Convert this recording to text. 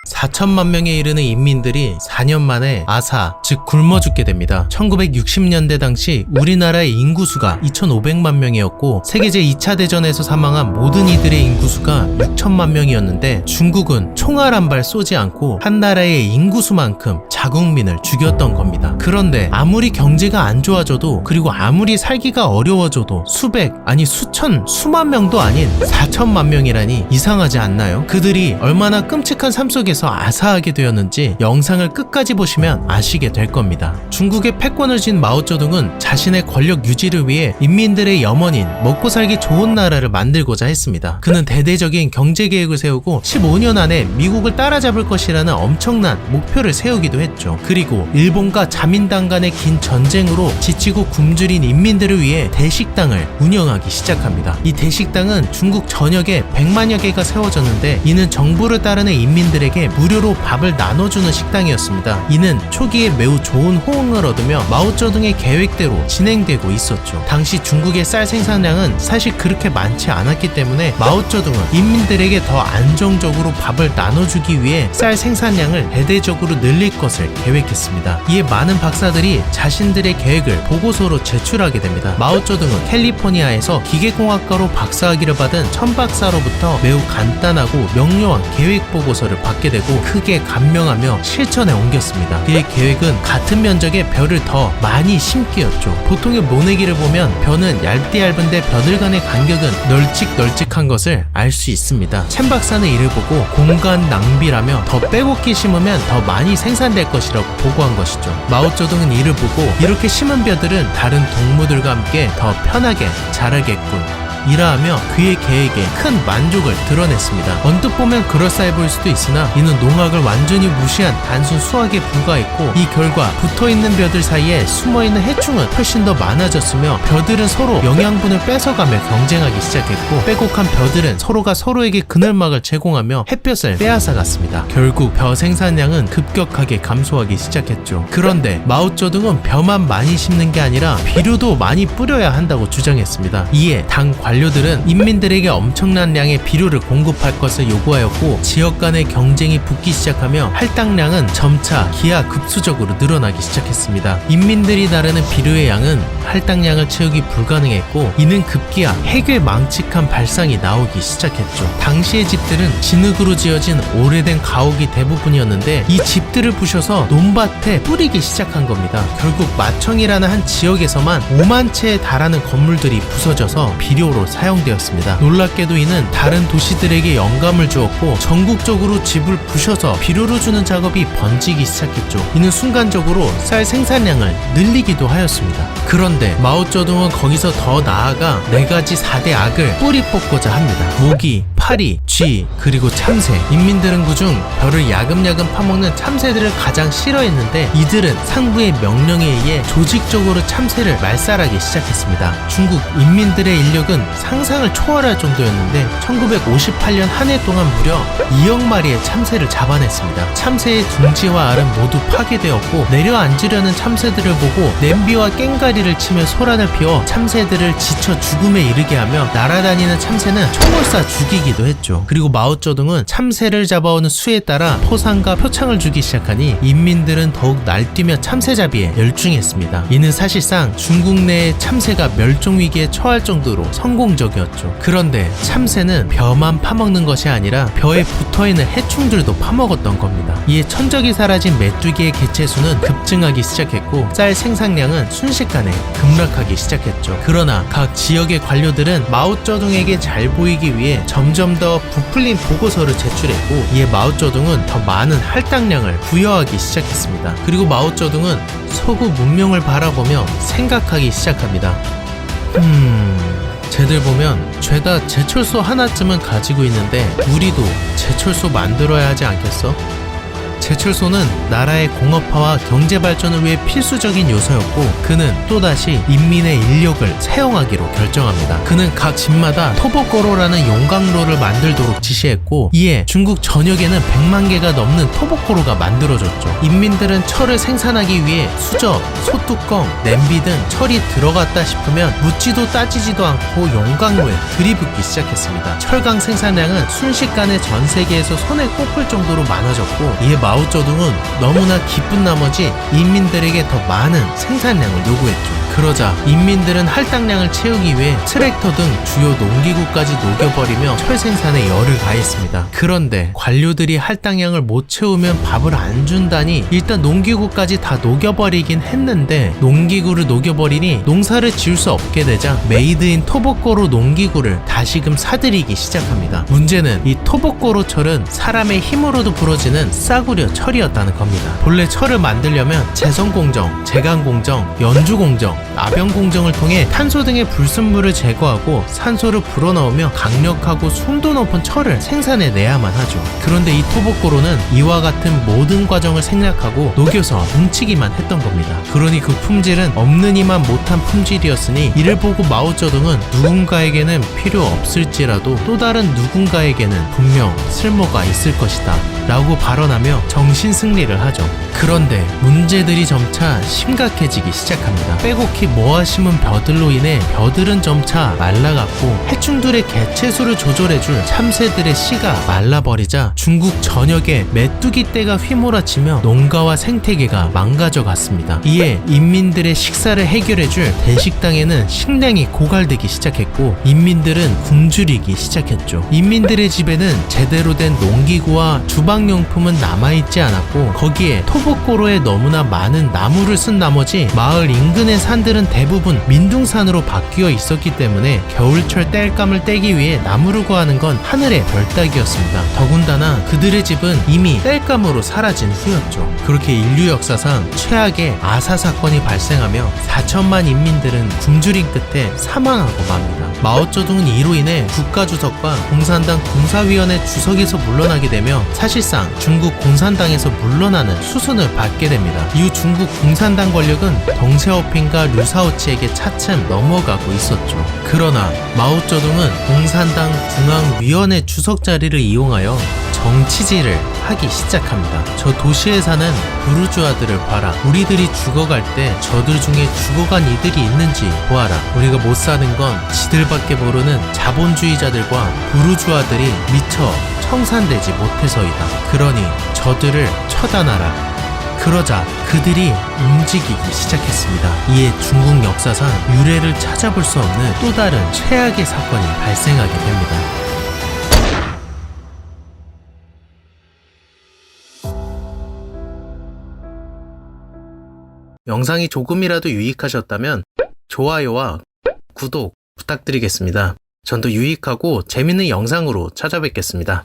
4천만 명에 이르는 인민들이 4년 만에 아사, 즉 굶어 죽게 됩니다. 1960년대 당시 우리나라의 인구수가 2,500만 명이었고 세계 제2차 대전에서 사망한 모든 이들의 인구수가 6천만 명이었는데 중국은 총알 한 발 쏘지 않고 한 나라의 인구수만큼 자국민을 죽였던 겁니다. 그런데 아무리 경제가 안 좋아져도 그리고 아무리 살기가 어려워져도 수백, 아니 수천, 수만 명도 아닌 4천만 명이라니 이상하지 않나요? 그들이 얼마나 끔찍한 삶 속에서 아사하게 되었는지 영상을 끝까지 보시면 아시게 될 겁니다. 중국의 패권을 쥔 마오쩌둥은 자신의 권력 유지를 위해 인민들의 염원인 먹고 살기 좋은 나라를 만들고자 했습니다. 그는 대대적인 경제 계획을 세우고 15년 안에 미국을 따라잡을 것이라는 엄청난 목표를 세우기도 했죠. 그리고 일본과 자민당 간의 긴 전쟁으로 지치고 굶주린 인민들을 위해 대식당을 운영하기 시작합니다. 이 대식당은 중국 전역에 100만여 개가 세워졌는데 이는 정부를 따르는 인민들에게 무료로 밥을 나눠주는 식당이었습니다. 이는 초기에 매우 좋은 호응을 얻으며 마오쩌둥의 계획대로 진행되고 있었죠. 당시 중국의 쌀 생산량은 사실 그렇게 많지 않았기 때문에 마오쩌둥은 인민들에게 더 안정적으로 밥을 나눠주기 위해 쌀 생산량을 대대적으로 늘릴 것을 계획했습니다. 이에 많은 박사들이 자신들의 계획을 보고서로 제출하게 됩니다. 마오쩌둥은 캘리포니아에서 기계공학과로 박사학위를 받은 천박사로부터 매우 간단하고 명료한 계획 보고서를 받게 되고 크게 감명하며 실천에 옮겼습니다. 그의 계획은 같은 면적의 벼를 더 많이 심기였죠. 보통의 모내기를 보면 벼는 얇디 얇은데 벼들 간의 간격은 널찍널찍한 것을 알 수 있습니다. 첸 박사는 이를 보고 공간 낭비라며 더 빼곡히 심으면 더 많이 생산될 것이라고 보고한 것이죠. 마오쩌둥은 이를 보고 이렇게 심은 벼들은 다른 동무들과 함께 더 편하게 자라겠군 이라하며 그의 계획에 큰 만족을 드러냈습니다. 언뜻 보면 그럴싸해 보일 수도 있으나 이는 농학을 완전히 무시한 단순 수학에 불과했고 이 결과 붙어있는 벼들 사이에 숨어있는 해충은 훨씬 더 많아졌으며 벼들은 서로 영양분을 뺏어가며 경쟁하기 시작했고 빼곡한 벼들은 서로가 서로에게 그늘막을 제공하며 햇볕을 빼앗아갔습니다. 결국 벼 생산량은 급격하게 감소하기 시작했죠. 그런데 마오쩌둥은 벼만 많이 심는 게 아니라 비료도 많이 뿌려야 한다고 주장했습니다. 이에 당 관료들은 인민들에게 엄청난 양의 비료를 공급할 것을 요구하였고 지역 간의 경쟁이 붙기 시작하며 할당량은 점차 기하급수적으로 늘어나기 시작했습니다. 인민들이 나르는 비료의 양은 할당량을 채우기 불가능했고 이는 급기야 해괴망측한 발상이 나오기 시작했죠. 당시의 집들은 진흙으로 지어진 오래된 가옥이 대부분이었는데 이 집들을 부셔서 논밭에 뿌리기 시작한 겁니다. 결국 마청이라는 한 지역에서만 5만 채에 달하는 건물들이 부서져서 비료로 사용되었습니다. 놀랍게도 이는 다른 도시들에게 영감을 주었고 전국적으로 집을 부셔서 비료로 주는 작업이 번지기 시작했죠. 이는 순간적으로 쌀 생산량을 늘리기도 하였습니다. 그런데 마오쩌둥은 거기서 더 나아가 4가지 4대 악을 뿌리 뽑고자 합니다. 모기, 파리, 쥐, 그리고 참새. 인민들은 그중 벼를 야금야금 파먹는 참새들을 가장 싫어했는데 이들은 상부의 명령에 의해 조직적으로 참새를 말살하기 시작했습니다. 중국 인민들의 인력은 상상을 초월할 정도였는데 1958년 한 해 동안 무려 2억 마리의 참새를 잡아냈습니다. 참새의 둥지와 알은 모두 파괴되었고 내려앉으려는 참새들을 보고 냄비와 깽가리를 치며 소란을 피워 참새들을 지쳐 죽음에 이르게 하며 날아다니는 참새는 총을 쏴 죽이기도 했죠. 그리고 마오쩌둥은 참새를 잡아오는 수에 따라 포상과 표창을 주기 시작하니 인민들은 더욱 날뛰며 참새잡이에 열중했습니다. 이는 사실상 중국 내의 참새가 멸종위기에 처할 정도로 성공적이었죠. 그런데 참새는 벼만 파먹는 것이 아니라 벼에 붙어있는 해충들도 파먹었던 겁니다. 이에 천적이 사라진 메뚜기의 개체수는 급증하기 시작했고 쌀 생산량은 순식간에 급락하기 시작했죠. 그러나 각 지역의 관료들은 마오쩌둥에게 잘 보이기 위해 점점 더 부풀린 보고서를 제출했고 이에 마오쩌둥은 더 많은 할당량을 부여하기 시작했습니다. 그리고 마오쩌둥은 서구 문명을 바라보며 생각하기 시작합니다. 쟤들 보면 죄다 제철소 하나쯤은 가지고 있는데 우리도 제철소 만들어야 하지 않겠어? 제철소는 나라의 공업화와 경제 발전을 위해 필수적인 요소였고 그는 또다시 인민의 인력을 사용하기로 결정합니다. 그는 각 집마다 토보고로라는 용광로를 만들도록 지시했고 이에 중국 전역에는 100만 개가 넘는 토보고로가 만들어졌죠. 인민들은 철을 생산하기 위해 수저, 소뚜껑, 냄비 등 철이 들어갔다 싶으면 묻지도 따지지도 않고 용광로에 들이붓기 시작했습니다. 철강 생산량은 순식간에 전 세계에서 손에 꼽을 정도로 많아졌고 이에 마오쩌둥은 너무나 기쁜 나머지 인민들에게 더 많은 생산량을 요구했죠. 그러자 인민들은 할당량을 채우기 위해 트랙터 등 주요 농기구까지 녹여버리며 철 생산에 열을 가했습니다. 그런데 관료들이 할당량을 못 채우면 밥을 안 준다니 일단 농기구까지 다 녹여버리긴 했는데 농기구를 녹여버리니 농사를 지을 수 없게 되자 메이드인 토보고로 농기구를 다시금 사들이기 시작합니다. 문제는 이 토보고로 철은 사람의 힘으로도 부러지는 싸구려 철이었다는 겁니다. 본래 철을 만들려면 제성공정, 제강공정, 연주공정, 아병공정을 통해 탄소 등의 불순물을 제거하고 산소를 불어넣으며 강력하고 순도 높은 철을 생산해내야만 하죠. 그런데 이 토보고로는 이와 같은 모든 과정을 생략하고 녹여서 뭉치기만 했던 겁니다. 그러니 그 품질은 없는 이만 못한 품질이었으니 이를 보고 마오쩌둥은 누군가에게는 필요 없을지라도 또 다른 누군가에게는 분명 쓸모가 있을 것이다 라고 발언하며 정신승리를 하죠. 그런데 문제들이 점차 심각해지기 시작합니다. 빼곡히 모아 심은 벼들로 인해 벼들은 점차 말라갔고 해충들의 개체수를 조절해줄 참새들의 씨가 말라버리자 중국 전역에 메뚜기 떼가 휘몰아치며 농가와 생태계가 망가져갔습니다. 이에 인민들의 식사를 해결해줄 대식당에는 식량이 고갈되기 시작했고 인민들은 굶주리기 시작했죠. 인민들의 집에는 제대로 된 농기구와 주방용품은 남아있지 않았고 거기에 토보고로에 너무나 많은 나무를 쓴 나머지 마을 인근의 산들은 대부분 민둥산으로 바뀌어 있었기 때문에 겨울철 땔감을 떼기 위해 나무를 구하는 건 하늘의 별 따기였습니다. 더군다나 그들의 집은 이미 땔감으로 사라진 후였죠. 그렇게 인류 역사상 최악의 아사 사건이 발생하며 4천만 인민들은 굶주림 끝에 사망하고 맙니다. 마오쩌둥은 이로 인해 국가주석과 공산당 군사위원회 주석에서 물러나게 되며 사실상 중국 공산당에서 물러나는 수순을 밟게 됩니다. 이후 중국 공산당 권력은 덩샤오핑과 류사오치에게 차츰 넘어가고 있었죠. 그러나 마오쩌둥은 공산당 중앙위원회 주석 자리를 이용하여 정치질을 하기 시작합니다. 저 도시에 사는 부르주아들을 봐라. 우리들이 죽어갈 때 저들 중에 죽어간 이들이 있는지 보아라. 우리가 못 사는 건 지들밖에 모르는 자본주의자들과 부르주아들이 미처 청산되지 못해서이다. 그러니 저들을 처단하라. 그러자 그들이 움직이기 시작했습니다. 이에 중국 역사상 유례를 찾아볼 수 없는 또 다른 최악의 사건이 발생하게 됩니다. 영상이 조금이라도 유익하셨다면 좋아요와 구독 부탁드리겠습니다. 전 더 유익하고 재밌는 영상으로 찾아뵙겠습니다.